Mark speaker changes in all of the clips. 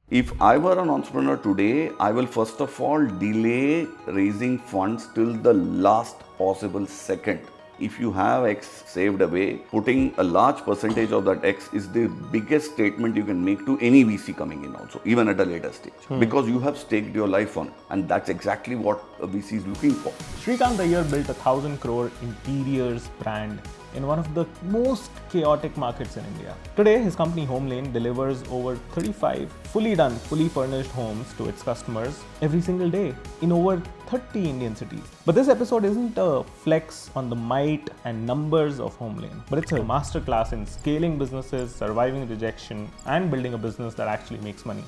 Speaker 1: If I were an entrepreneur today, I will first of all delay raising funds till the last possible second. If you have X saved away, putting a large percentage of that X is the biggest statement you can make to any VC coming in also, even at a later stage. Because you have staked your life on it. And that's exactly what a VC is looking for.
Speaker 2: Srikanth Iyer built a 1,000 crore interiors brand in one of the most chaotic markets in India. Today, his company HomeLane delivers over 35 fully done, fully furnished homes to its customers every single day in over 30 Indian cities. But this episode isn't a flex on the might and numbers of HomeLane, but it's a masterclass in scaling businesses, surviving rejection, and building a business that actually makes money.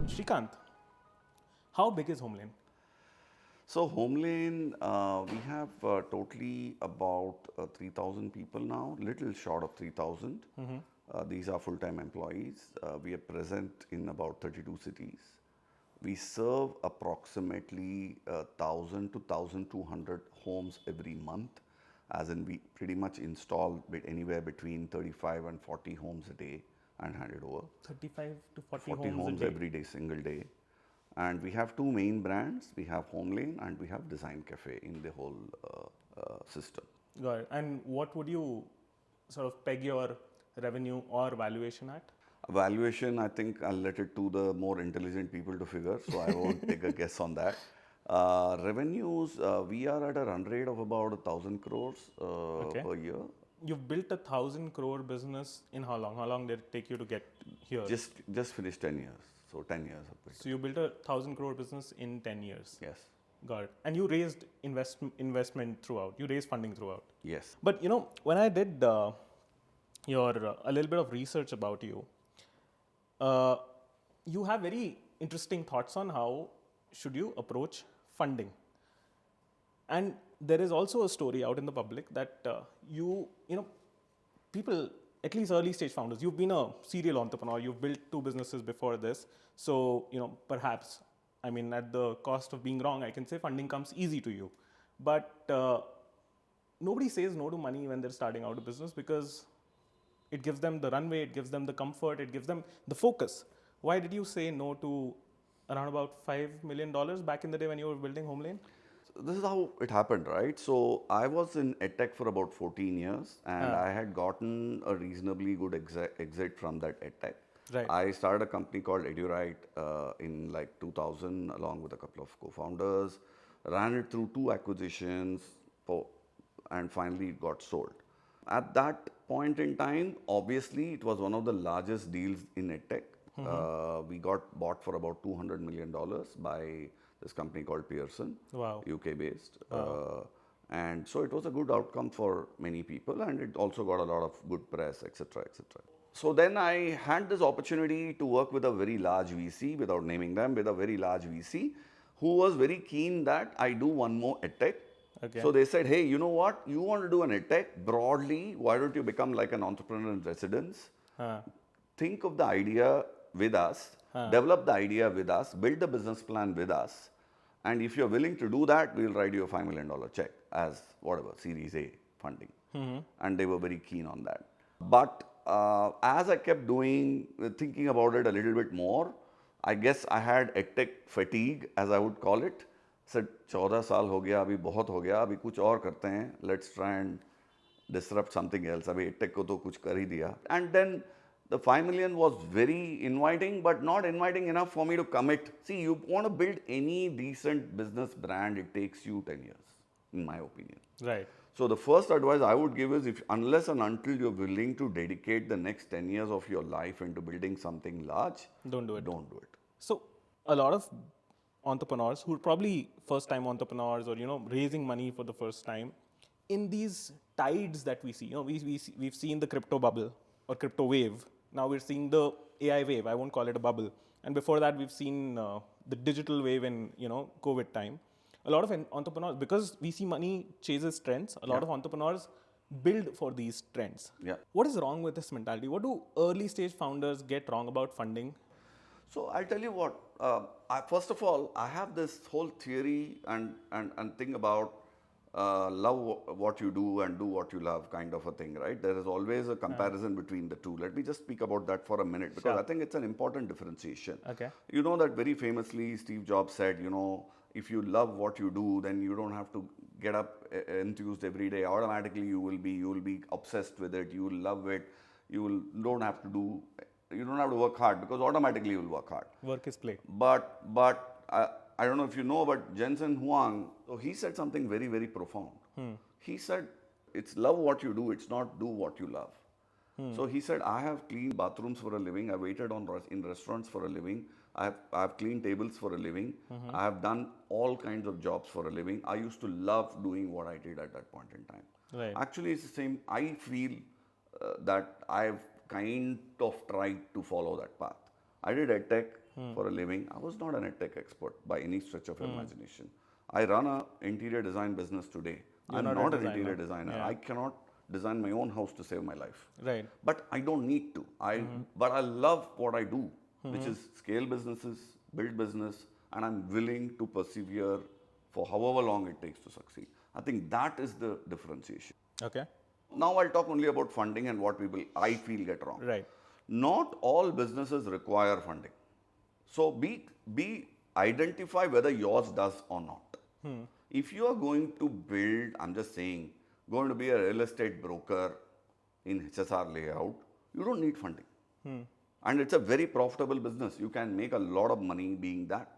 Speaker 2: Srikanth, how big is HomeLane?
Speaker 1: So HomeLane, we have totally about 3,000 people now, little short of 3,000. These are full-time employees. We are present in about 32 cities. We serve approximately 1,000 to 1,200 homes every month, as in we pretty much install anywhere between 35 and 40 homes a day and hand it over.
Speaker 2: 35 to 40
Speaker 1: homes
Speaker 2: a day.
Speaker 1: every day, single day. And we have two main brands. We have HomeLane and we have Design Cafe in the whole system.
Speaker 2: Got it. And what would you sort of peg your revenue or valuation at?
Speaker 1: Valuation, I think I'll let it to the more intelligent people to figure, so I won't take a guess on that. Revenues, we are at a run rate of about 1,000 crores per year.
Speaker 2: You've built 1,000 crore business in how long? How long did it take you to get here?
Speaker 1: Just finished 10 years. So 10 years of it.
Speaker 2: So you built 1,000 crore business in 10 years.
Speaker 1: Yes.
Speaker 2: Got it. And you raised investment throughout. You raised funding throughout.
Speaker 1: Yes.
Speaker 2: But you know, when I did a little bit of research about you, you have very interesting thoughts on how should you approach funding. And there is also a story out in the public that people, at least early stage founders, you've been a serial entrepreneur, you've built 2 businesses before this. So, perhaps, at the cost of being wrong, I can say funding comes easy to you. But nobody says no to money when they're starting out a business because it gives them the runway, it gives them the comfort, it gives them the focus. Why did you say no to around about $5 million back in the day when you were building HomeLane?
Speaker 1: This is how it happened, right? So I was in EdTech for about 14 years and I had gotten a reasonably good exit from that EdTech.
Speaker 2: Right.
Speaker 1: I started a company called EduRite in like 2000 along with a couple of co-founders, ran it through 2 acquisitions and finally it got sold. At that point in time, obviously it was one of the largest deals in EdTech. We got bought for about $200 million by this company called Pearson,
Speaker 2: Wow.
Speaker 1: UK based. And so it was a good outcome for many people and it also got a lot of good press, etc., etc. So then I had this opportunity to work with a very large VC, without naming them, with a very large VC who was very keen that I do one more EdTech.
Speaker 2: Okay.
Speaker 1: So they said, hey, you know what? You want to do an EdTech broadly, why don't you become like an entrepreneur in residence? Think of the idea with us, develop the idea with us, build the business plan with us. And if you're willing to do that, we'll write you a $5 million check as whatever, Series A funding. And they were very keen on that. But as I kept thinking about it a little bit more, I guess I had EdTech fatigue, as I would call it. Said, 14 साल हो गया, अभी बहुत हो गया, अभी कुछ और करते हैं. Let's try and disrupt something else. अभी EdTech को तो कुछ कर ही दिया. And then the 5 million was very inviting, but not inviting enough for me to commit. See, you want to build any decent business brand, it takes you 10 years, in my opinion.
Speaker 2: Right.
Speaker 1: So the first advice I would give is, unless and until you're willing to dedicate the next 10 years of your life into building something large,
Speaker 2: don't do it.
Speaker 1: Don't do it.
Speaker 2: So a lot of entrepreneurs who are probably first time entrepreneurs or raising money for the first time, in these tides that we see, we've seen the crypto bubble or crypto wave. Now we're seeing the AI wave. I won't call it a bubble. And before that, we've seen the digital wave in COVID time. A lot of entrepreneurs, because we see money chases trends, a lot of entrepreneurs build for these trends.
Speaker 1: Yeah.
Speaker 2: What is wrong with this mentality? What do early stage founders get wrong about funding?
Speaker 1: So I'll tell you what, first of all, I have this whole theory and thing about love what you do and do what you love kind of a thing, right? There is always a comparison between the two. Let me just speak about that for a minute because
Speaker 2: Sure.
Speaker 1: I think it's an important differentiation.
Speaker 2: Okay.
Speaker 1: You know that very famously Steve Jobs said, if you love what you do, then you don't have to get up enthused every day. Automatically you will be obsessed with it. You will love it. You don't have to work hard because automatically you will work hard.
Speaker 2: Work is play.
Speaker 1: But I don't know if you know, but Jensen Huang, so he said something very, very profound. He said, it's love what you do, it's not do what you love. So he said, I have cleaned bathrooms for a living, I waited in restaurants for a living, I have cleaned tables for a living, I have done all kinds of jobs for a living. I used to love doing what I did at that point in time.
Speaker 2: Right.
Speaker 1: Actually, it's the same. I feel that I've kind of tried to follow that path. I did EdTech for a living. I was not an EdTech expert by any stretch of imagination. I run an interior design business today. I'm not an interior designer.
Speaker 2: Yeah.
Speaker 1: I cannot design my own house to save my life.
Speaker 2: Right.
Speaker 1: But I don't need to. But I love what I do, which is scale businesses, build business, and I'm willing to persevere for however long it takes to succeed. I think that is the differentiation.
Speaker 2: Okay.
Speaker 1: Now I'll talk only about funding and what people, I feel, get wrong.
Speaker 2: Right.
Speaker 1: Not all businesses require funding. So identify whether yours does or not. If you are going to build, I'm just saying, going to be a real estate broker in HSR layout, you don't need funding. And it's a very profitable business. You can make a lot of money being that.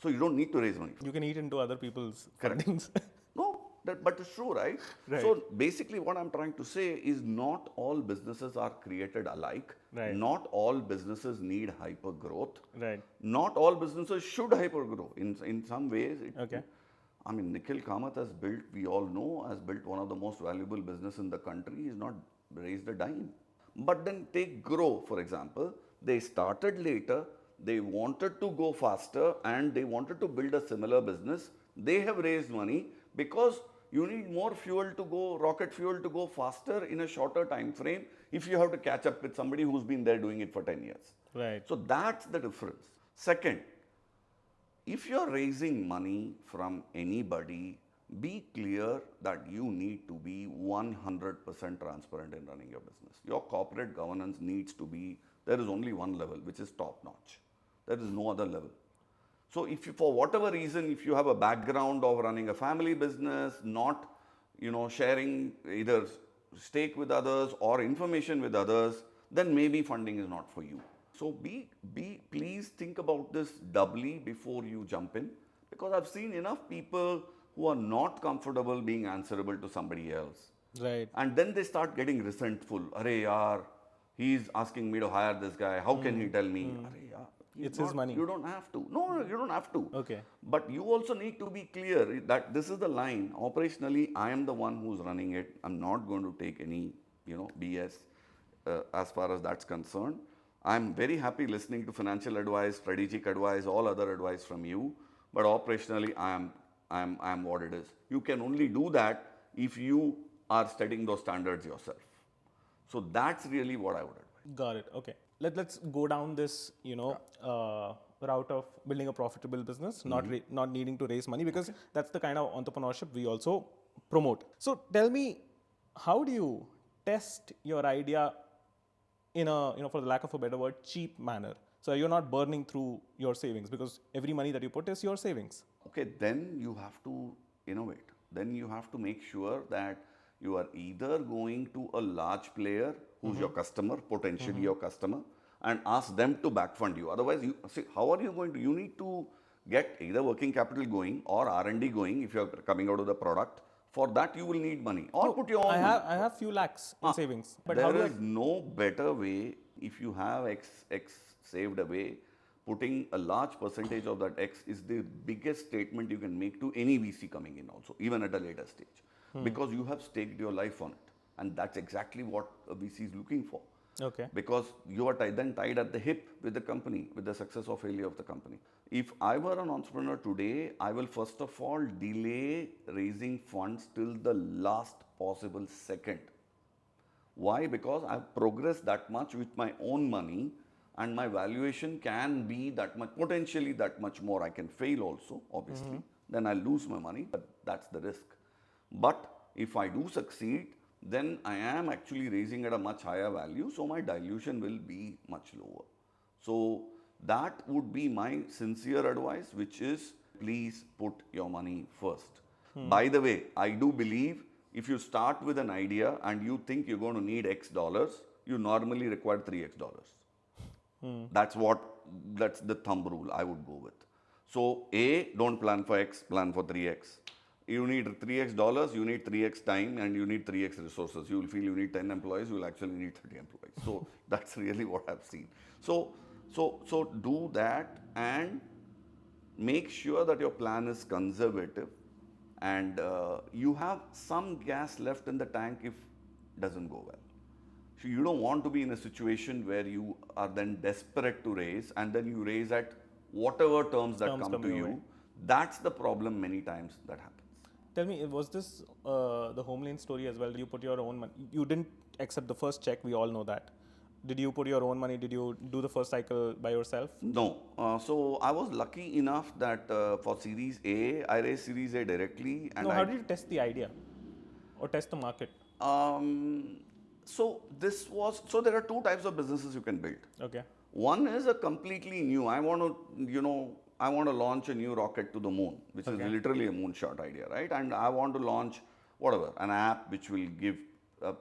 Speaker 1: So you don't need to raise money.
Speaker 2: You can eat into other people's
Speaker 1: Correct.
Speaker 2: fundings.
Speaker 1: No, but it's true, right?
Speaker 2: Right.
Speaker 1: So basically what I'm trying to say is not all businesses are created alike.
Speaker 2: Right.
Speaker 1: Not all businesses need hyper growth.
Speaker 2: Right.
Speaker 1: Not all businesses should hyper grow. In some ways,
Speaker 2: Okay.
Speaker 1: I mean, Nikhil Kamath has built, we all know, has built one of the most valuable business in the country. He's not raised a dime. But then take Grow, for example. They started later. They wanted to go faster and they wanted to build a similar business. They have raised money because you need more fuel to go, rocket fuel to go faster in a shorter time frame if you have to catch up with somebody who's been there doing it for 10 years.
Speaker 2: Right.
Speaker 1: So that's the difference. Second, if you're raising money from anybody, be clear that you need to be 100% transparent in running your business. Your corporate governance needs to be, there is only one level, which is top notch. There is no other level. So if you, for whatever reason, if you have a background of running a family business, not, sharing either stake with others or information with others, then maybe funding is not for you. So please think about this doubly before you jump in, because I've seen enough people who are not comfortable being answerable to somebody else.
Speaker 2: Right.
Speaker 1: And then they start getting resentful. Arey yaar, he's asking me to hire this guy. How can he tell me? Arey yaar,
Speaker 2: It's his money.
Speaker 1: You don't have to. No, you don't have to.
Speaker 2: Okay.
Speaker 1: But you also need to be clear that this is the line. Operationally, I am the one who's running it. I'm not going to take any, BS as far as that's concerned. I'm very happy listening to financial advice, strategic advice, all other advice from you. But operationally, I am what it is. You can only do that if you are setting those standards yourself. So that's really what I would advise.
Speaker 2: Got it. Okay. Let's go down this, route of building a profitable business, not needing to raise money, because that's the kind of entrepreneurship we also promote. So tell me, how do you test your idea in a, for the lack of a better word, cheap manner? So you're not burning through your savings, because every money that you put is your savings.
Speaker 1: Okay, then you have to innovate. Then you have to make sure that you are either going to a large player who's your customer, potentially your customer, and ask them to backfund you. Otherwise, how are you going to? You need to get either working capital going or R&D going if you're coming out of the product. For that, you will need money or put your own money.
Speaker 2: I have few lakhs in savings. But
Speaker 1: there is no better way. If you have X saved away, putting a large percentage of that X is the biggest statement you can make to any VC coming in also, even at a later stage. Because you have staked your life on it. And that's exactly what a VC is looking for.
Speaker 2: Okay.
Speaker 1: Because you are then tied at the hip with the company, with the success or failure of the company. If I were an entrepreneur today, I will first of all delay raising funds till the last possible second. Why? Because I've progressed that much with my own money, and my valuation can be that much, potentially that much more. I can fail also, obviously. Then I'll lose my money, but that's the risk. But if I do succeed, then I am actually raising at a much higher value, so my dilution will be much lower. So that would be my sincere advice, which is please put your money first. By the way, I do believe if you start with an idea and you think you're going to need X dollars, you normally require 3X dollars. That's the thumb rule I would go with. So A, don't plan for X, plan for 3X. You need 3X dollars, you need 3X time, and you need 3X resources. You will feel you need 10 employees, you will actually need 30 employees. So that's really what I've seen. So do that and make sure that your plan is conservative and you have some gas left in the tank if it doesn't go well. So you don't want to be in a situation where you are then desperate to raise and then you raise at whatever terms that come to you. That's the problem many times that happens.
Speaker 2: Tell me, was this the HomeLane story as well? Did you put your own money? You didn't accept the first check, we all know that. Did you put your own money? Did you do the first cycle by yourself?
Speaker 1: No. So I was lucky enough that for Series A, I raised Series A directly. And
Speaker 2: how did you test the idea or test the market?
Speaker 1: So there are two types of businesses you can build.
Speaker 2: Okay.
Speaker 1: One is a completely new. I want to launch a new rocket to the moon, which is literally a moonshot idea, right? And I want to launch an app which will give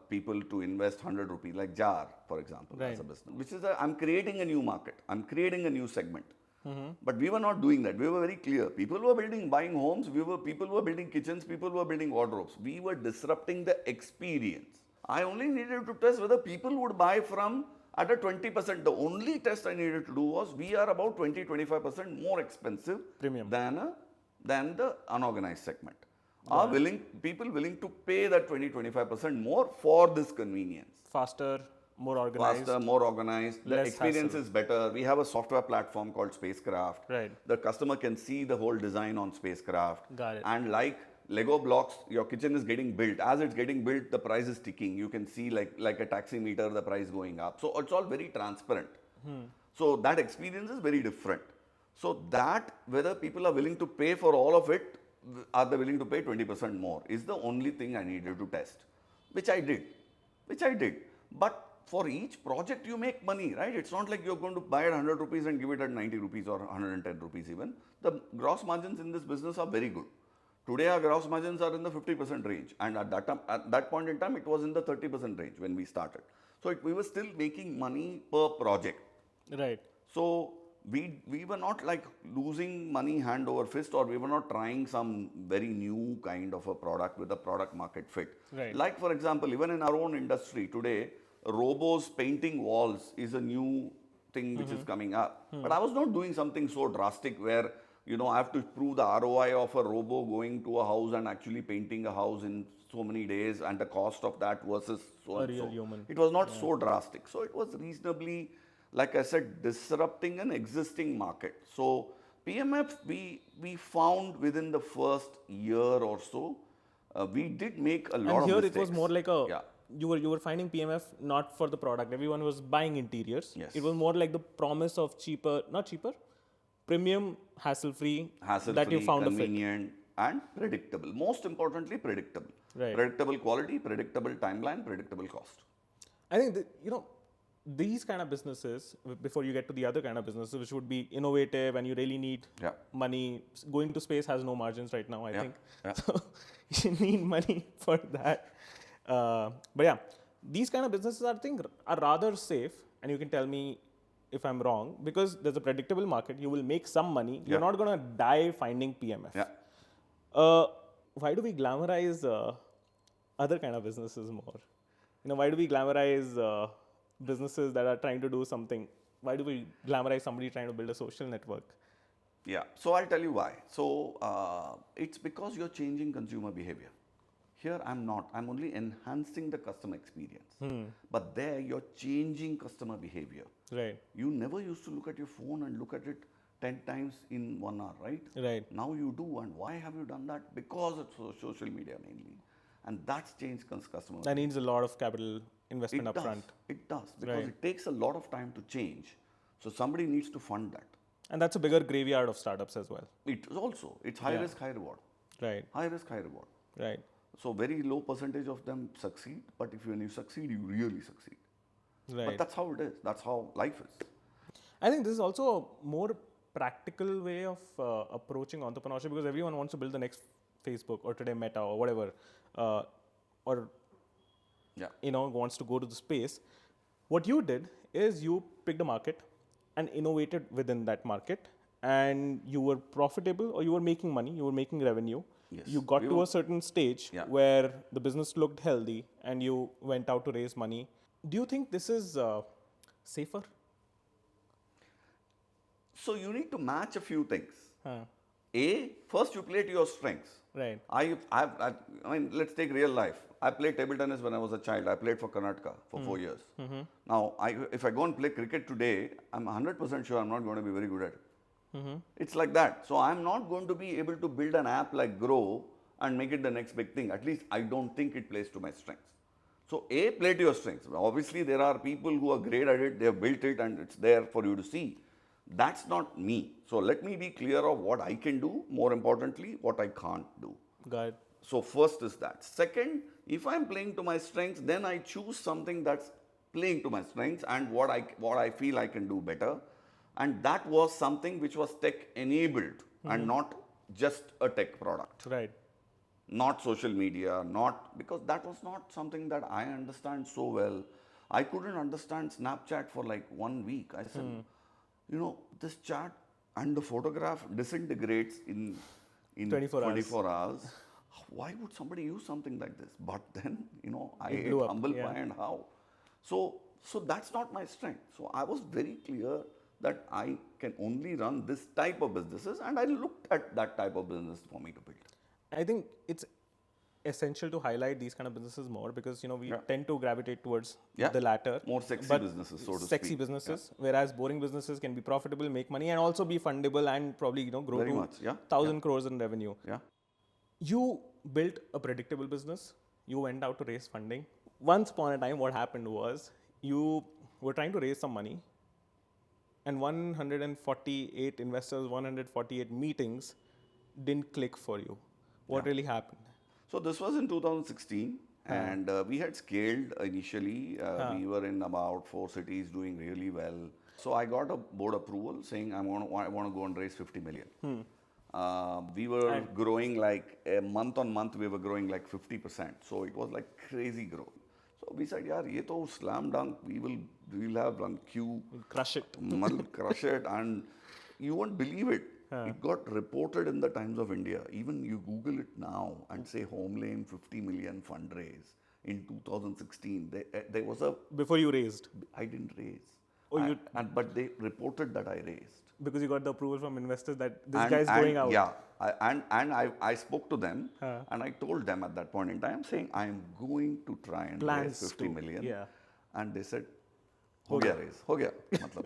Speaker 1: people to invest 100 rupees, like Jar, for example, as a business. Which is I'm creating a new market. I'm creating a new segment. But we were not doing that. We were very clear. People were buying homes. People were building kitchens. People were building wardrobes. We were disrupting the experience. I only needed to test whether people would buy from at a 20%. The only test I needed to do was we are about 20-25% more expensive
Speaker 2: Premium.
Speaker 1: than the unorganized segment. Are people willing to pay that 20-25% more for this convenience?
Speaker 2: Faster, more organized.
Speaker 1: The experience is better. We have a software platform called Spacecraft.
Speaker 2: Right.
Speaker 1: The customer can see the whole design on Spacecraft.
Speaker 2: Got it.
Speaker 1: And like Lego blocks, your kitchen is getting built. As it's getting built, the price is ticking. You can see like a taxi meter, the price going up. So it's all very transparent. So that experience is very different. So that whether people are willing to pay for all of it, are they willing to pay 20% more, is the only thing I needed to test, which I did. But for each project you make money, right? It's not like you're going to buy at 100 rupees and give it at 90 rupees or 110 rupees even. The gross margins in this business are very good. Today our gross margins are in the 50% range, and at that point in time it was in the 30% range when we started. So we were still making money per project.
Speaker 2: Right.
Speaker 1: So we were not like losing money hand over fist, or we were not trying some very new kind of a product with a product market fit.
Speaker 2: Right.
Speaker 1: Like for example, even in our own industry today, robos painting walls is a new thing which is coming up. But I was not doing something so drastic where I have to prove the ROI of a robo going to a house and actually painting a house in so many days and the cost of that versus so and so.
Speaker 2: Human.
Speaker 1: It was not so drastic. So it was reasonably, like I said, disrupting an existing market. So PMF, we found within the first year or so, we did make a lot of mistakes.
Speaker 2: And here it was more like you were finding PMF not for the product. Everyone was buying interiors.
Speaker 1: Yes.
Speaker 2: It was more like the promise of premium, hassle-free that you found
Speaker 1: convenient and predictable. Most importantly, predictable.
Speaker 2: Right.
Speaker 1: Predictable quality, predictable timeline, predictable cost.
Speaker 2: I think these kind of businesses, before you get to the other kind of businesses, which would be innovative and you really need money. Going to space has no margins right now, I think. Yeah. So you need money for that. But yeah, these kind of businesses I think are rather safe, and you can tell me if I'm wrong, because there's a predictable market, you will make some money. You're not going to die finding PMF.
Speaker 1: Yeah.
Speaker 2: Why do we glamorize other kind of businesses more? Why do we glamorize businesses that are trying to do something? Why do we glamorize somebody trying to build a social network?
Speaker 1: Yeah, so I'll tell you why. So it's because you're changing consumer behavior. Here I'm not. I'm only enhancing the customer experience. But there you're changing customer behavior.
Speaker 2: Right.
Speaker 1: You never used to look at your phone and look at it 10 times in 1 hour, right?
Speaker 2: Right.
Speaker 1: Now you do. And why have you done that? Because of social media mainly. And that's changed customer.
Speaker 2: That needs a lot of capital investment upfront.
Speaker 1: It does. Because it takes a lot of time to change. So somebody needs to fund that.
Speaker 2: And that's a bigger graveyard of startups as well.
Speaker 1: It's high risk, high reward.
Speaker 2: Right.
Speaker 1: High risk, high reward.
Speaker 2: Right.
Speaker 1: So very low percentage of them succeed, but when you succeed, you really succeed. But
Speaker 2: Right.
Speaker 1: that's how it is. That's how life is.
Speaker 2: I think this is also a more practical way of approaching entrepreneurship, because everyone wants to build the next Facebook or today Meta or whatever, or
Speaker 1: Yeah.
Speaker 2: wants to go to the space. What you did is you picked a market and innovated within that market, and you were profitable, or you were making money, you were making revenue.
Speaker 1: Yes.
Speaker 2: You got to a certain stage
Speaker 1: Yeah.
Speaker 2: where the business looked healthy and you went out to raise money. Do you think this is safer?
Speaker 1: So you need to match a few things.
Speaker 2: Huh.
Speaker 1: First you play to your strengths.
Speaker 2: Right.
Speaker 1: I mean, let's take real life. I played table tennis when I was a child. I played for Karnataka for 4 years. Now, if I go and play cricket today, I'm 100% sure I'm not going to be very good at it. It's like that. So I'm not going to be able to build an app like Grow and make it the next big thing. At least I don't think it plays to my strengths. So play to your strengths. Obviously, there are people who are great at it. They have built it and it's there for you to see. That's not me. So let me be clear of what I can do. More importantly, what I can't do.
Speaker 2: Got it.
Speaker 1: So first is that. Second, if I'm playing to my strengths, then I choose something that's playing to my strengths and what I feel I can do better. And that was something which was tech enabled and not just a tech product.
Speaker 2: Right.
Speaker 1: Not social media, because that was not something that I understand so well. I couldn't understand Snapchat for like 1 week. I said, this chat and the photograph disintegrates in 24 hours. Why would somebody use something like this? But then, I ate humble pie and how. So that's not my strength. So I was very clear that I can only run this type of businesses, and I looked at that type of business for me to build.
Speaker 2: I think it's essential to highlight these kind of businesses more, because we tend to gravitate towards the latter.
Speaker 1: More sexy businesses, so to speak.
Speaker 2: Sexy businesses, whereas boring businesses can be profitable, make money, and also be fundable and probably grow
Speaker 1: Very
Speaker 2: to
Speaker 1: much,
Speaker 2: 1,000 crores in revenue.
Speaker 1: Yeah.
Speaker 2: You built a predictable business. You went out to raise funding. Once upon a time, what happened was you were trying to raise some money, and 148 investors, 148 meetings didn't click for you. What really happened?
Speaker 1: So this was in 2016, and we had scaled initially. We were in about 4 cities doing really well. So I got a board approval saying I want to go and raise 50 million. We were growing like month on month. We were growing like 50%. So it was like crazy growth. So we said, "Yaar, ye to slam dunk. We'll have one queue.
Speaker 2: We'll crush it.
Speaker 1: Crush it." And you won't believe it. It got reported in the Times of India. Even you Google it now and say HomeLane 50 million fundraise in 2016. There was a...
Speaker 2: Before you raised?
Speaker 1: I didn't raise.
Speaker 2: Oh,
Speaker 1: But they reported that I raised.
Speaker 2: Because you got the approval from investors that this guy is going out.
Speaker 1: Yeah. I spoke to them and I told them at that point in time saying I am going to try and raise 50 million.
Speaker 2: Yeah.
Speaker 1: And they said, ho gaya. Matlab.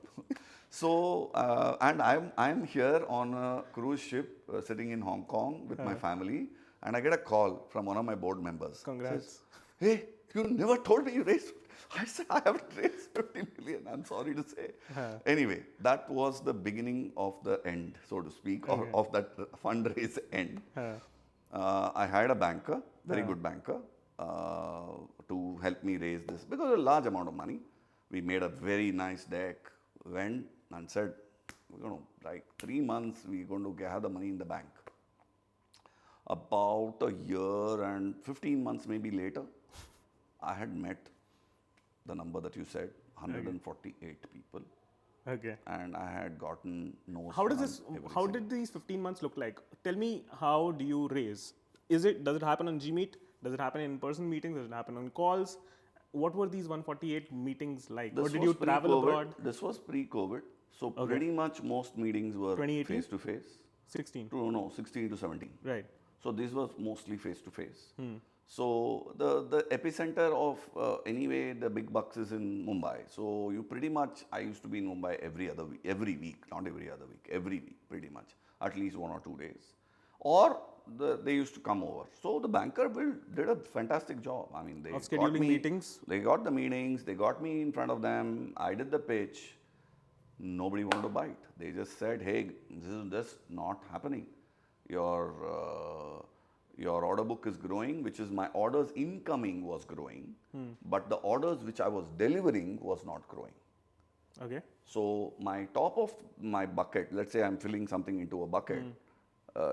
Speaker 1: So, and I'm here on a cruise ship sitting in Hong Kong with my family, and I get a call from one of my board members.
Speaker 2: Congrats.
Speaker 1: Says, "Hey, you never told me you raised." I said, "I haven't raised 50 million. I'm sorry to say." Anyway, that was the beginning of the end, so to speak, or of that fundraise end. I hired a banker, very good banker, to help me raise this because it was a large amount of money. We made a very nice deck, went and said, like 3 months, we're going to have the money in the bank. About a year and 15 months maybe later, I had met the number that you said, 148 people.
Speaker 2: Okay.
Speaker 1: And I had gotten no's.
Speaker 2: How did these 15 months look like? Tell me, how do you raise? Does it happen on Gmeet? Does it happen in person meetings? Does it happen on calls? What were these 148 meetings like? Or did you travel abroad?
Speaker 1: This was pre-COVID. So pretty much most meetings were face-to-face.
Speaker 2: 16?
Speaker 1: No, 16 to 17.
Speaker 2: Right.
Speaker 1: So this was mostly face-to-face. So the epicenter of anyway the big bucks is in Mumbai. So you pretty much, I used to be in Mumbai every week, not every other week, every week pretty much, at least 1 or 2 days. Or they used to come over. So the banker did a fantastic job. I mean, they
Speaker 2: of scheduling meetings?
Speaker 1: They got the meetings, they got me in front of them, I did the pitch. Nobody wanted to bite. They just said, "Hey, this is just not happening. your order book is growing, which is my orders incoming was growing, but the orders which I was delivering was not growing.
Speaker 2: Okay.
Speaker 1: So my top of my bucket, let's say I'm filling something into a bucket,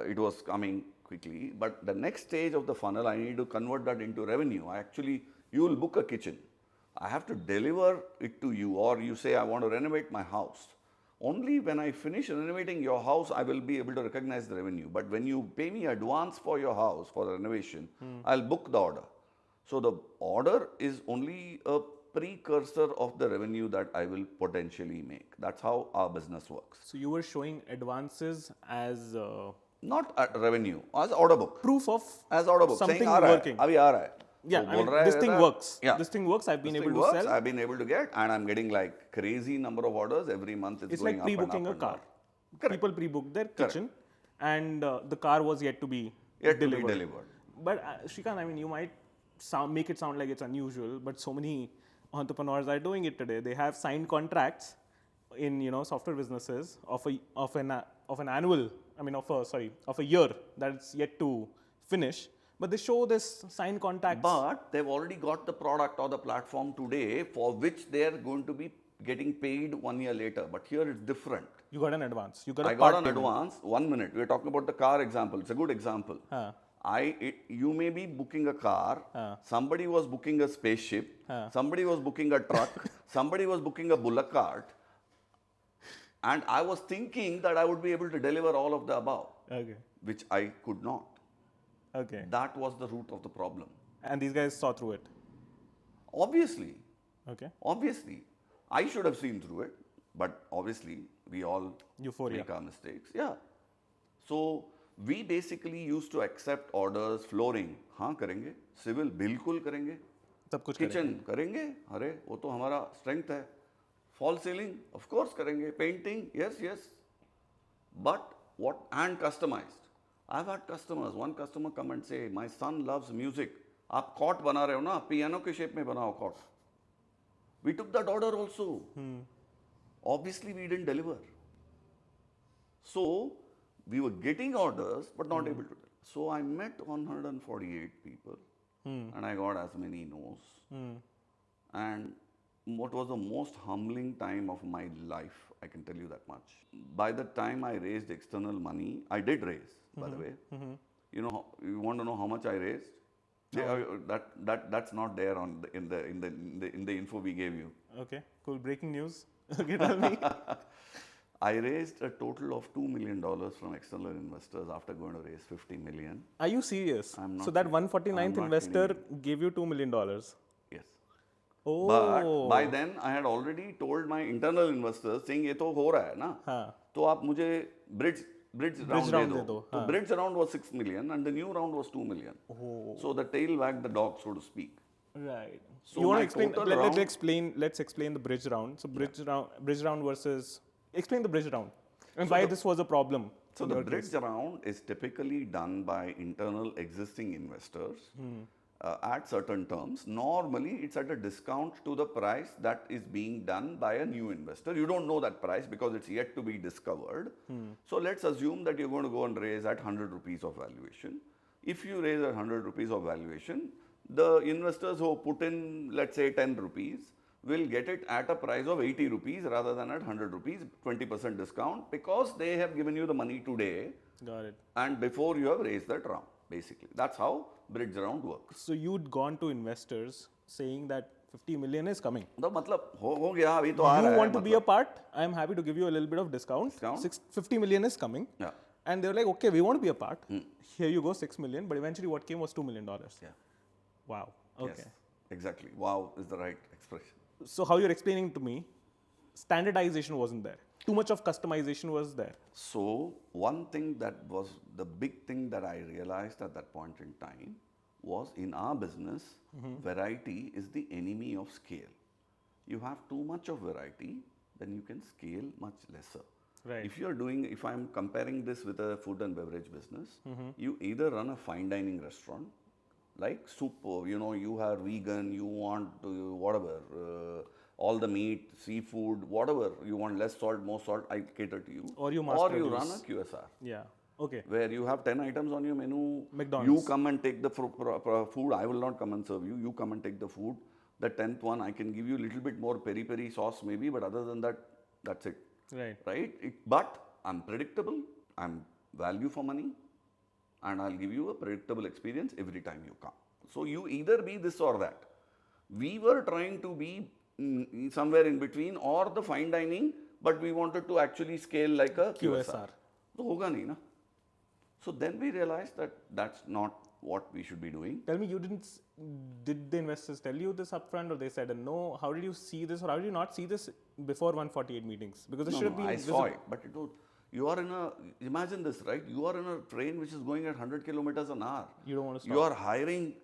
Speaker 1: it was coming quickly, but the next stage of the funnel, I need to convert that into revenue. You will book a kitchen. I have to deliver it to you, or you say, I want to renovate my house. Only when I finish renovating your house, I will be able to recognize the revenue. But when you pay me advance for your house, for the renovation, I'll book the order. So the order is only a precursor of the revenue that I will potentially make. That's how our business works.
Speaker 2: So you were showing advances as
Speaker 1: Not revenue, as order book.
Speaker 2: proof of
Speaker 1: As order book.
Speaker 2: something
Speaker 1: saying,
Speaker 2: working.
Speaker 1: अभी आ रहा है.
Speaker 2: Yeah,
Speaker 1: So
Speaker 2: I mean,
Speaker 1: बोल रहा है
Speaker 2: this thing
Speaker 1: that-
Speaker 2: works.
Speaker 1: Yeah.
Speaker 2: This thing works. I've been
Speaker 1: This
Speaker 2: able
Speaker 1: thing
Speaker 2: to
Speaker 1: works,
Speaker 2: sell.
Speaker 1: I've been able to get, and I'm getting like crazy number of orders every month.
Speaker 2: It's
Speaker 1: going
Speaker 2: like
Speaker 1: up and
Speaker 2: pre-booking
Speaker 1: up
Speaker 2: a
Speaker 1: and
Speaker 2: car.
Speaker 1: Correct.
Speaker 2: People pre-book their kitchen, and the car was yet to be
Speaker 1: Yet to
Speaker 2: delivered.
Speaker 1: be delivered.
Speaker 2: But Srikanth, I mean, you might make it sound like it's unusual, but so many entrepreneurs are doing it today. They have signed contracts in software businesses of an annual, I mean of a year that's yet to finish. But they show this signed contracts.
Speaker 1: But they've already got the product or the platform today for which they're going to be getting paid 1 year later. But here it's different.
Speaker 2: You got an advance. You got a
Speaker 1: I
Speaker 2: part
Speaker 1: got an
Speaker 2: payment.
Speaker 1: advance. 1 minute. We're talking about the car example. It's a good example.
Speaker 2: Huh.
Speaker 1: You may be booking a car. Somebody was booking a spaceship. Somebody was booking a truck. Somebody was booking a bullock cart. And I was thinking that I would be able to deliver all of the above,
Speaker 2: Okay.
Speaker 1: which I could not.
Speaker 2: Okay.
Speaker 1: That was the root of the problem.
Speaker 2: And these guys saw through it.
Speaker 1: Obviously,
Speaker 2: Okay.
Speaker 1: I should have seen through it, but obviously we all
Speaker 2: Euphoria.
Speaker 1: make our mistakes. Yeah. So we basically used to accept orders, flooring, हाँ करेंगे, civil बिल्कुल करेंगे,
Speaker 2: सब कुछ
Speaker 1: kitchen करेंगे, अरे वो तो हमारा strength है, fall ceiling, of course करेंगे, painting, yes, but what, and customized. I've had customers, one customer come and say, my son loves music, आप cot बना रहे हो ना, piano के shape में बनाओ cot. We took that order also. Obviously, we didn't deliver. So, we were getting orders, but not able to deliver. So, I met 148 people, and I got as many no's. And what was the most humbling time of my life, I can tell you that much. By the time I raised external money, I did raise, by the way. You want to know how much I raised? That's not there in the info we gave you.
Speaker 2: Okay, cool. Breaking news. Okay, tell me.
Speaker 1: I raised a total of $2 million from external investors after going to raise 50 million.
Speaker 2: Are you serious?
Speaker 1: I'm not
Speaker 2: So that
Speaker 1: kidding.
Speaker 2: 149th
Speaker 1: I'm not
Speaker 2: investor
Speaker 1: kidding
Speaker 2: gave you $2 million.
Speaker 1: Yes.
Speaker 2: Oh.
Speaker 1: But by then I had already told my internal investors saying ये तो हो रहा है ना,
Speaker 2: हाँ.
Speaker 1: तो आप मुझे bridge round दे दो. So
Speaker 2: हाँ.
Speaker 1: bridge round was 6 million and the new round was 2 million.
Speaker 2: Oh.
Speaker 1: So the tail wagged the dog, so to speak.
Speaker 2: Right.
Speaker 1: So
Speaker 2: You want
Speaker 1: my
Speaker 2: to explain?
Speaker 1: total round-
Speaker 2: Let's explain the bridge round. So bridge round versus. Explain the bridge round and why this was a problem.
Speaker 1: So
Speaker 2: in
Speaker 1: the
Speaker 2: your
Speaker 1: bridge
Speaker 2: case.
Speaker 1: round is typically done by internal existing investors at certain terms. Normally, it's at a discount to the price that is being done by a new investor. You don't know that price because it's yet to be discovered. So let's assume that you're going to go and raise at 100 rupees of valuation. If you raise at 100 rupees of valuation, the investors who put in, let's say, 10 rupees, will get it at a price of 80 rupees rather than at 100 rupees, 20% discount, because they have given you the money today
Speaker 2: Got it.
Speaker 1: and before you have raised that round, basically. That's how bridge round works.
Speaker 2: So you'd gone to investors saying that 50 million is coming.
Speaker 1: तो मतलब हो गया अभी तो आ रहा
Speaker 2: You
Speaker 1: है
Speaker 2: want to be a
Speaker 1: मतलब.
Speaker 2: part? I am happy to give you a little bit of discount.
Speaker 1: Discount?
Speaker 2: 50 million is coming.
Speaker 1: Yeah.
Speaker 2: And they were like, okay, we want to be a part. Here you go, 6 million. But eventually what came was $2 million.
Speaker 1: Yeah.
Speaker 2: Wow. Okay.
Speaker 1: Yes, exactly. Wow is the right expression.
Speaker 2: So how you're explaining to me, standardization wasn't there. Too much of customization was there.
Speaker 1: So one thing that was the big thing that I realized at that point in time was in our business, variety is the enemy of scale. You have too much of variety, then you can scale much lesser.
Speaker 2: Right.
Speaker 1: If I'm comparing this with a food and beverage business, you either run a fine dining restaurant, like super, you are vegan, you want whatever, all the meat, seafood, whatever, you want less salt, more salt, I cater to you.
Speaker 2: Or you
Speaker 1: Or you
Speaker 2: mass
Speaker 1: run a
Speaker 2: produce.
Speaker 1: QSR.
Speaker 2: Yeah. Okay.
Speaker 1: where you have 10 items on your menu.
Speaker 2: McDonald's.
Speaker 1: You come and take the food. I will not come and serve you. You come and take the food. The 10th one, I can give you a little bit more peri-peri sauce maybe, but other than that, that's it.
Speaker 2: Right.
Speaker 1: Right? But I'm predictable. I'm value for money. And I'll give you a predictable experience every time you come. So you either be this or that. We were trying to be somewhere in between or the fine dining, but we wanted to actually scale like a QSR. So hoga nahi na. So then we realized that that's not what we should be doing.
Speaker 2: Tell me, did the investors tell you this upfront, or they said no? How did you see this, or how did you not see this before 148 meetings? Because this should have been
Speaker 1: I saw it, but it was, you are in a, imagine this, right? You are in a train which is going at 100 kilometers an hour.
Speaker 2: You don't want to stop.
Speaker 1: You are hiring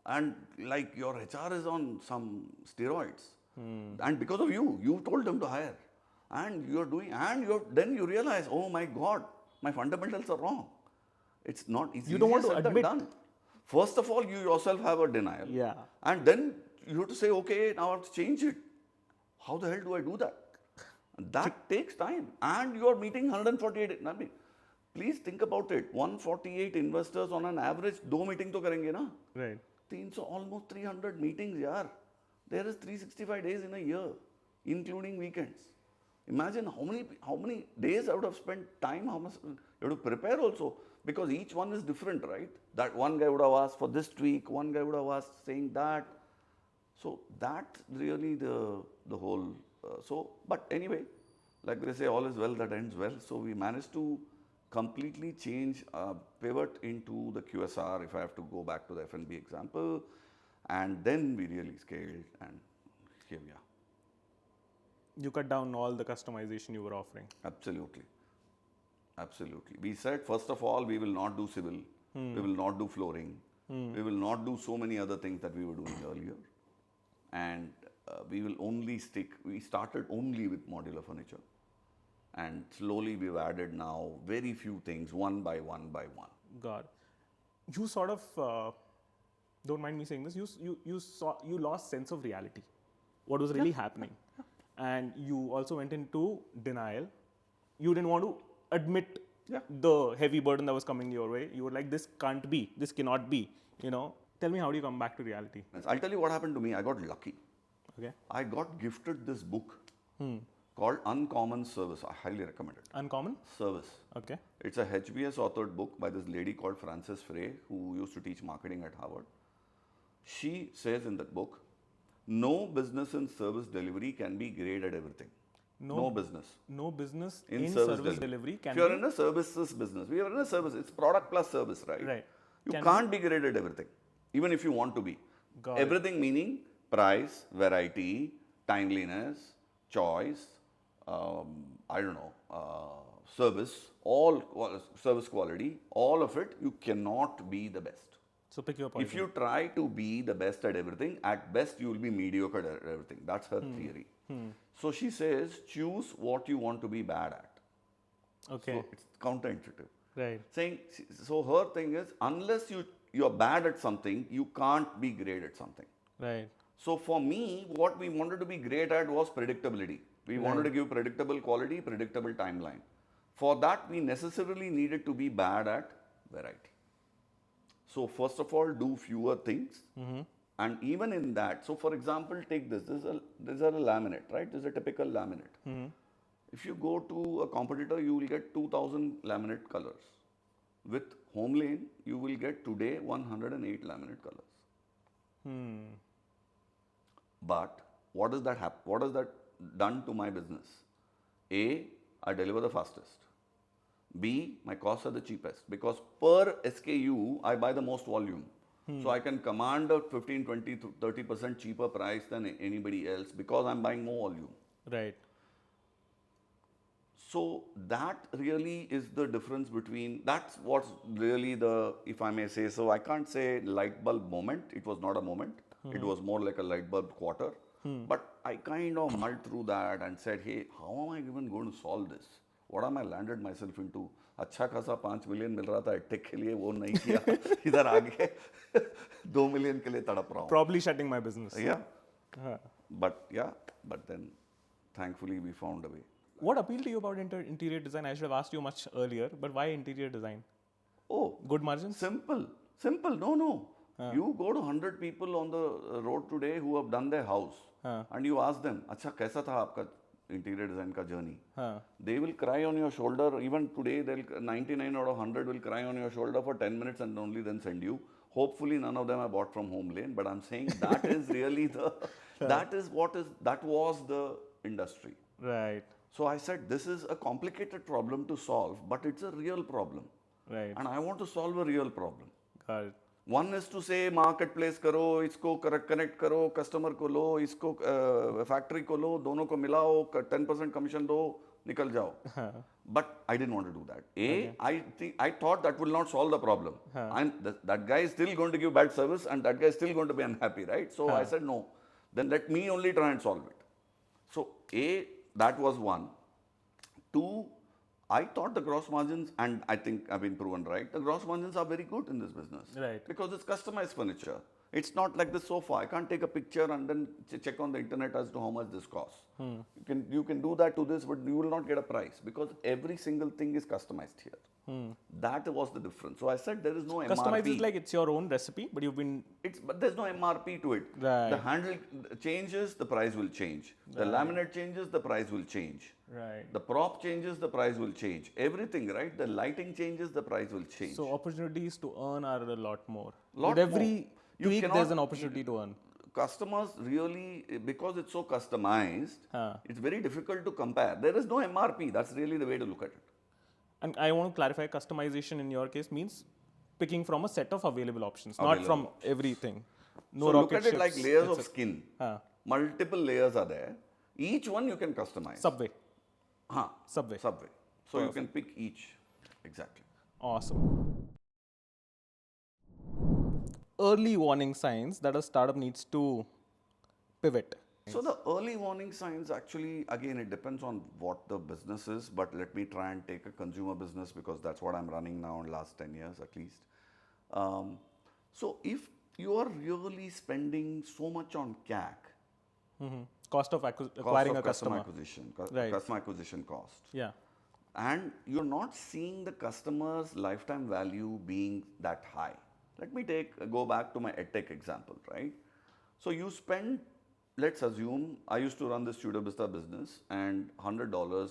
Speaker 1: and like your HR is on some steroids. And because of you, you told them to hire. And you're doing, and then you realize, oh my God, my fundamentals are wrong. It's not easy.
Speaker 2: You don't want to admit.
Speaker 1: Done. First of all, you yourself have a denial.
Speaker 2: Yeah.
Speaker 1: And then you have to say, okay, now I have to change it. How the hell do I do that? That takes time. And you are meeting 148. I mean, please think about it. 148 investors on an average, 2 meetings to karenge na?
Speaker 2: Right.
Speaker 1: So almost 300 meetings, yaar. There is 365 days in a year, including weekends. Imagine how many days I would have spent time, how much you have to prepare also, because each one is different, right? That one guy would have asked for this tweak, one guy would have asked saying that. So that's really the whole. But anyway, like they say, all is well that ends well. So we managed to completely change, pivot into the QSR, if I have to go back to the F&B example. And then we really scaled, and here we are.
Speaker 2: You cut down all the customization you were offering.
Speaker 1: Absolutely. Absolutely. We said, first of all, we will not do civil. We will not do flooring. We will not do so many other things that we were doing earlier. And we will only we started only with modular furniture. And slowly we've added now very few things, one by one by one.
Speaker 2: God. You sort of, don't mind me saying this, you lost sense of reality. What was really happening. And you also went into denial. You didn't want to admit the heavy burden that was coming your way. You were like, this can't be, this cannot be, you know. Tell me, how do you come back to reality?
Speaker 1: I'll tell you what happened to me. I got lucky.
Speaker 2: Okay.
Speaker 1: I got gifted this book called Uncommon Service. I highly recommend it.
Speaker 2: Uncommon?
Speaker 1: Service.
Speaker 2: Okay.
Speaker 1: It's a HBS authored book by this lady called Frances Frey, who used to teach marketing at Harvard. She says in that book, no business in service delivery can be great at everything. No business.
Speaker 2: No business in service delivery can be.
Speaker 1: If you're in a services business, we are in a service, it's product plus service, right?
Speaker 2: Right.
Speaker 1: You can't be great at everything, even if you want to be. Everything meaning price, variety, timeliness, choice, service, service quality, all of it, you cannot be the best.
Speaker 2: So pick your point.
Speaker 1: If you try to be the best at everything, at best you will be mediocre at everything. That's her theory. So she says, choose what you want to be bad at.
Speaker 2: Okay.
Speaker 1: So it's counterintuitive.
Speaker 2: Right.
Speaker 1: Saying, so her thing is, unless you're bad at something, you can't be great at something.
Speaker 2: Right.
Speaker 1: So for me, what we wanted to be great at was predictability. We wanted to give predictable quality, predictable timeline. For that, we necessarily needed to be bad at variety. So first of all, do fewer things. And even in that, so for example, take this. This is a laminate, right? This is a typical laminate. If you go to a competitor, you will get 2000 laminate colors. With HomeLane, you will get today 108 laminate colors. But what does that happen? What has that done to my business? A, I deliver the fastest. B, my costs are the cheapest because per SKU, I buy the most volume. So I can command a 15, 20, 30% cheaper price than anybody else because I'm buying more volume.
Speaker 2: Right.
Speaker 1: So that really is the difference between, that's what's really the, if I may say so, I can't say light bulb moment. It was not a moment. It was more like a light bulb quarter. But I kind of mulled through that and said, hey, how am I even going to solve this? What am I landed myself into? अच्छा खासा 5 million मिल रहा था take के लिए वो नहीं किया इधर आगे 2 million के लिए तड़प रहा हूँ.
Speaker 2: Probably shutting my business.
Speaker 1: Yeah. But then thankfully we found a way.
Speaker 2: What appealed to you about interior design? I should have asked you much earlier, but why interior design?
Speaker 1: Oh,
Speaker 2: Good margins?
Speaker 1: simple. Simple. No, no. You go to 100 people on the road today who have done their house and you ask them, अच्छा कैसा था आपका interior design का journey? They will cry on your shoulder. Even today, 99 out of 100 will cry on your shoulder for 10 minutes and only then send you. Hopefully, none of them are bought from HomeLane, but I'm saying that is really that was the industry.
Speaker 2: Right.
Speaker 1: So I said, this is a complicated problem to solve, but it's a real problem.
Speaker 2: Right.
Speaker 1: And I want to solve a real problem.
Speaker 2: Got it.
Speaker 1: One is to say marketplace करो, इसको connect करो, customer को लो, इसको factory को लो, दोनों को मिलाओ, 10% commission दो, निकल जाओ. But I didn't want to do that. I thought that will not solve the problem. That guy is still going to give bad service and that guy is still going to be unhappy, right? So I said no. Then let me only try and solve it. So that was one. Two, I thought the gross margins, and I think I've been proven right, the gross margins are very good in this business.
Speaker 2: Right.
Speaker 1: Because it's customized furniture. It's not like the sofa. I can't take a picture and then check on the internet as to how much this costs. You can do that to this, but you will not get a price because every single thing is customized here. That was the difference. So I said there is no MRP.
Speaker 2: Customized is like it's your own recipe, but you've been...
Speaker 1: But there's no MRP to it.
Speaker 2: Right.
Speaker 1: The handle changes, the price will change. The laminate changes, the price will change.
Speaker 2: Right.
Speaker 1: The prop changes, the price will change. Everything, right? The lighting changes, the price will change.
Speaker 2: So opportunities to earn are a lot more.
Speaker 1: Lot
Speaker 2: With every
Speaker 1: more.
Speaker 2: tweak, there's an opportunity to earn.
Speaker 1: Customers really, because it's so customized, it's very difficult to compare. There is no MRP. That's really the way to look at it.
Speaker 2: And I want to clarify, customization in your case means picking from a set of available options, not from everything. No
Speaker 1: so
Speaker 2: rocket
Speaker 1: look at it like
Speaker 2: ships,
Speaker 1: layers of skin. Multiple layers are there. Each one you can customize.
Speaker 2: Subway.
Speaker 1: Subway. So Perfect. You can pick each. Exactly.
Speaker 2: Awesome. Early warning signs that a startup needs to pivot.
Speaker 1: So the early warning signs, actually, again, it depends on what the business is, but let me try and take a consumer business because that's what I'm running now in last 10 years at least. So if you are really spending so much on CAC,
Speaker 2: Cost of acquiring a customer.
Speaker 1: Customer acquisition cost.
Speaker 2: Yeah.
Speaker 1: And you're not seeing the customer's lifetime value being that high. Let me go back to my EdTech example, right? So you spend, let's assume, I used to run the Studio Vista business and $100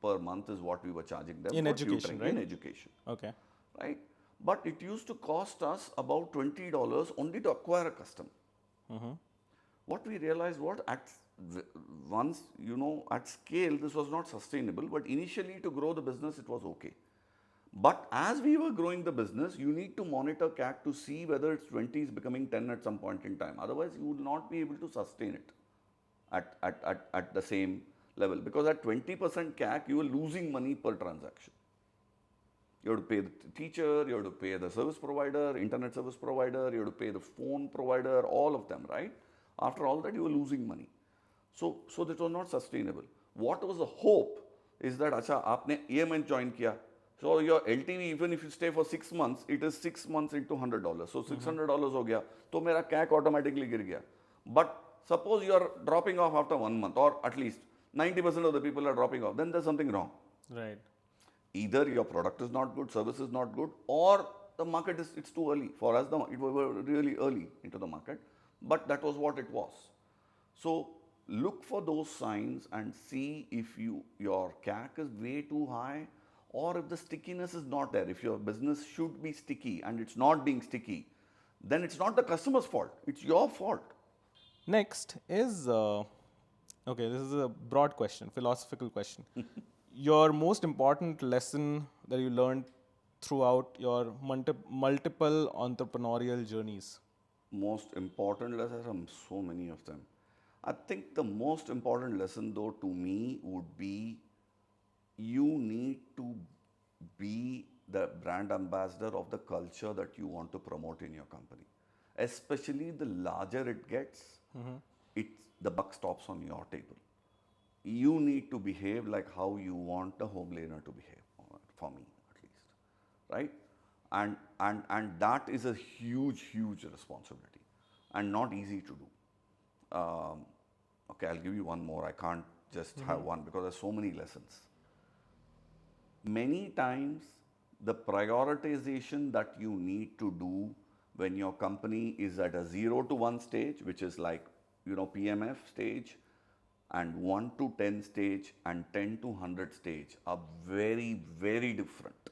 Speaker 1: per month is what we were charging them
Speaker 2: in
Speaker 1: for
Speaker 2: education,
Speaker 1: tutoring,
Speaker 2: right?
Speaker 1: In education.
Speaker 2: Okay.
Speaker 1: Right? But it used to cost us about $20 only to acquire a customer. What we realized was at scale, this was not sustainable, but initially to grow the business, it was okay. But as we were growing the business, you need to monitor CAC to see whether it's 20 is becoming 10 at some point in time. Otherwise, you would not be able to sustain it at the same level. Because at 20% CAC, you are losing money per transaction. You have to pay the teacher, you have to pay the service provider, internet service provider, you have to pay the phone provider, all of them, right? After all that, you are losing money. So that was not sustainable. What was the hope is that, acha, aapne EMI join kiya. So your LTV, even if you stay for 6 months, it is 6 months into $100. So $600 ho gaya, to mera CAC automatically gir gaya. But suppose you are dropping off after 1 month, or at least 90% of the people are dropping off, then there's something wrong.
Speaker 2: Right.
Speaker 1: Either your product is not good, service is not good, or the market it's too early. For us, we were really early into the market, but that was what it was. So look for those signs and see if your CAC is way too high, or if the stickiness is not there. If your business should be sticky and it's not being sticky, then it's not the customer's fault, it's your fault.
Speaker 2: Next is, okay, this is a broad question, philosophical question. Your most important lesson that you learned throughout your multiple entrepreneurial journeys?
Speaker 1: Most important lessons, so many of them. I think the most important lesson though to me would be you need to be the brand ambassador of the culture that you want to promote in your company. Especially the larger it gets, the buck stops on your table. You need to behave like how you want the HomeLaner to behave, for me at least, right? And that is a huge, huge responsibility and not easy to do. Okay, I'll give you one more. I can't just have one because there's so many lessons. Many times, the prioritization that you need to do when your company is at a 0 to 1 stage, which is like, PMF stage, and 1 to 10 stage and 10 to 100 stage are very, very different.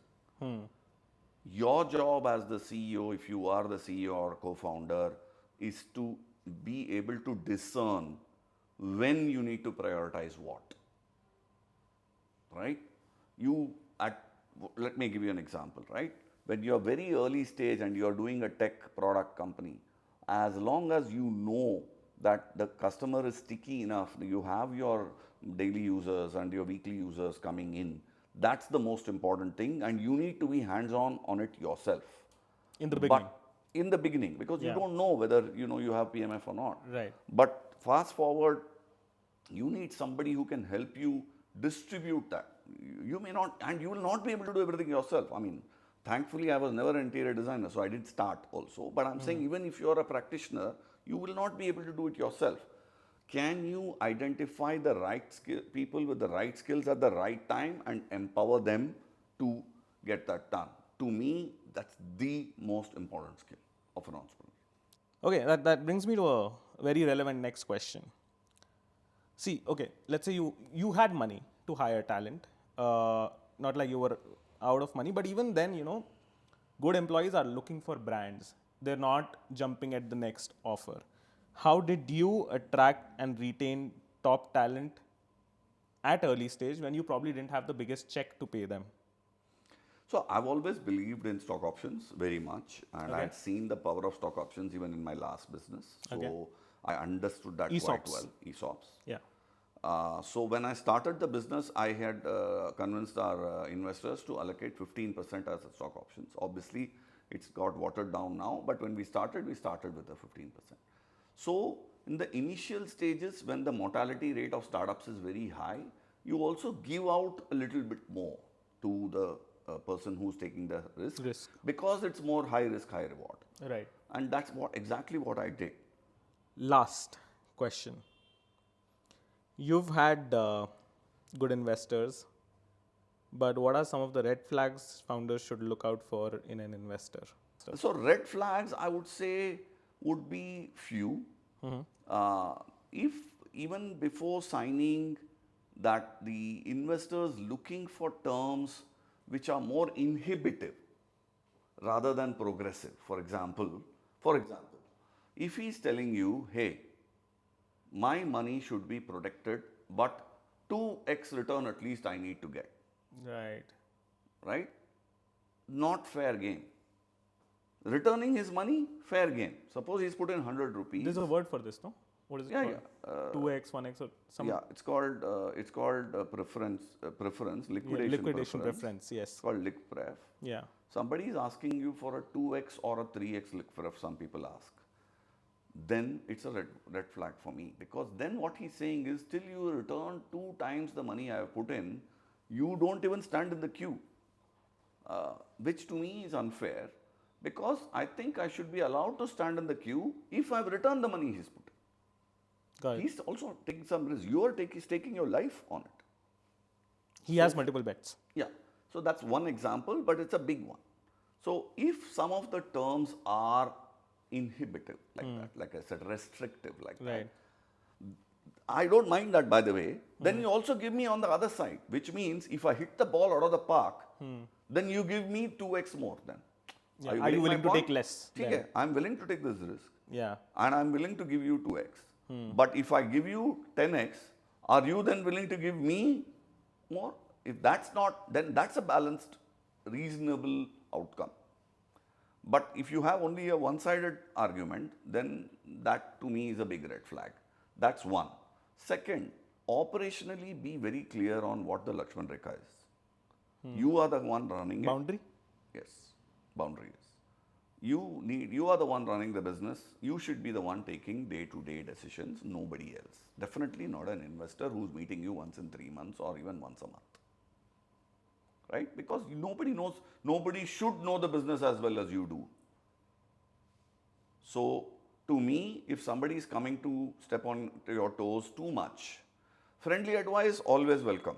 Speaker 1: Your job as the CEO, if you are the CEO or co-founder, is to be able to discern when you need to prioritize what. Right? Let me give you an example, right? When you're very early stage and you're doing a tech product company, as long as you know that the customer is sticky enough, you have your daily users and your weekly users coming in, that's the most important thing, and you need to be hands-on on it yourself.
Speaker 2: In the beginning.
Speaker 1: But in the beginning, because you don't know whether you have PMF or not.
Speaker 2: Right.
Speaker 1: But fast forward, you need somebody who can help you distribute that. You may not, and you will not be able to do everything yourself. I mean, thankfully, I was never an interior designer, so I did start also. But I'm saying, even if you're a practitioner, you will not be able to do it yourself. Can you identify the right people with the right skills at the right time and empower them to get that done? To me, that's the most important skill of an entrepreneur.
Speaker 2: Okay, that brings me to a very relevant next question. See, okay, let's say you had money to hire talent. Not like you were out of money, but even then, good employees are looking for brands. They're not jumping at the next offer. How did you attract and retain top talent at early stage when you probably didn't have the biggest check to pay them?
Speaker 1: So I've always believed in stock options very much, and I've seen the power of stock options even in my last business. So I understood that quite well. ESOPs.
Speaker 2: Yeah.
Speaker 1: So when I started the business, I had convinced our investors to allocate 15% as a stock options. Obviously, it's got watered down now, but when we started with the 15%. So in the initial stages, when the mortality rate of startups is very high, you also give out a little bit more to the person who's taking the risk, because it's more high risk, high reward.
Speaker 2: Right.
Speaker 1: And that's exactly what I did.
Speaker 2: Last question. You've had good investors, but what are some of the red flags founders should look out for in an investor?
Speaker 1: So red flags, I would say, would be few. If even before signing, that the investors looking for terms which are more inhibitive rather than progressive. For example, if he's telling you, hey, my money should be protected, but 2x return at least I need to get. Right? Not fair game. Returning his money, fair game. Suppose he's put in 100 rupees.
Speaker 2: There's a word for this, no? What is it called? 2x, 1x or something?
Speaker 1: Yeah, it's called liquidation preference.
Speaker 2: Yes.
Speaker 1: It's called liq pref.
Speaker 2: Yeah.
Speaker 1: Somebody is asking you for a 2x or a 3x liq pref, some people ask. Then it's a red flag for me, because then what he's saying is, till you return 2 times the money I have put in, you don't even stand in the queue, which to me is unfair, because I think I should be allowed to stand in the queue if I've returned the money he's put in.
Speaker 2: Got it.
Speaker 1: He's also taking some risk. He's taking your life on it.
Speaker 2: He has multiple bets.
Speaker 1: Yeah. So that's one example, but it's a big one. So if some of the terms are inhibitive like that, like I said, restrictive like that, I don't mind that, by the way. Then you also give me on the other side, which means if I hit the ball out of the park, then you give me 2x more then.
Speaker 2: Yeah. Are you willing to take less?
Speaker 1: Okay, I'm willing to take this risk.
Speaker 2: Yeah.
Speaker 1: And I'm willing to give you 2x. But if I give you 10x, are you then willing to give me more? If that's not, then that's a balanced, reasonable outcome. But if you have only a one-sided argument, then that to me is a big red flag. That's one. Second, operationally be very clear on what the Lakshman Rekha is. You are the one running
Speaker 2: Boundary?
Speaker 1: it. Yes, boundaries. You are the one running the business. You should be the one taking day-to-day decisions, nobody else. Definitely not an investor who's meeting you once in 3 months or even once a month. Right? Because nobody should know the business as well as you do. So, to me, if somebody is coming to step on your toes too much, Friendly advice, always welcome.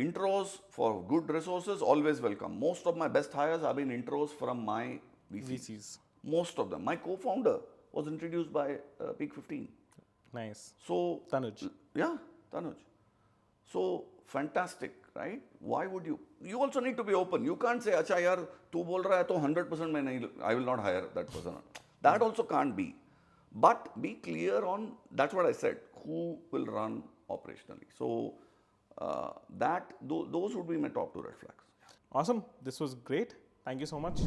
Speaker 1: Intros for good resources, always welcome. Most of my best hires have been intros from my VCs. Most of them. My co-founder was introduced by Peak 15.
Speaker 2: Nice.
Speaker 1: So,
Speaker 2: Tanuj.
Speaker 1: Yeah, Tanuj. So, fantastic, right? Why would you? You also need to be open. You can't say, "Acha yaar, tu bol raha hai to 100% main nahi, I will not hire that person." That also can't be. But be clear on, that's what I said, who will run operationally. So, those would be my top 2 red flags.
Speaker 2: Awesome. This was great. Thank you so much.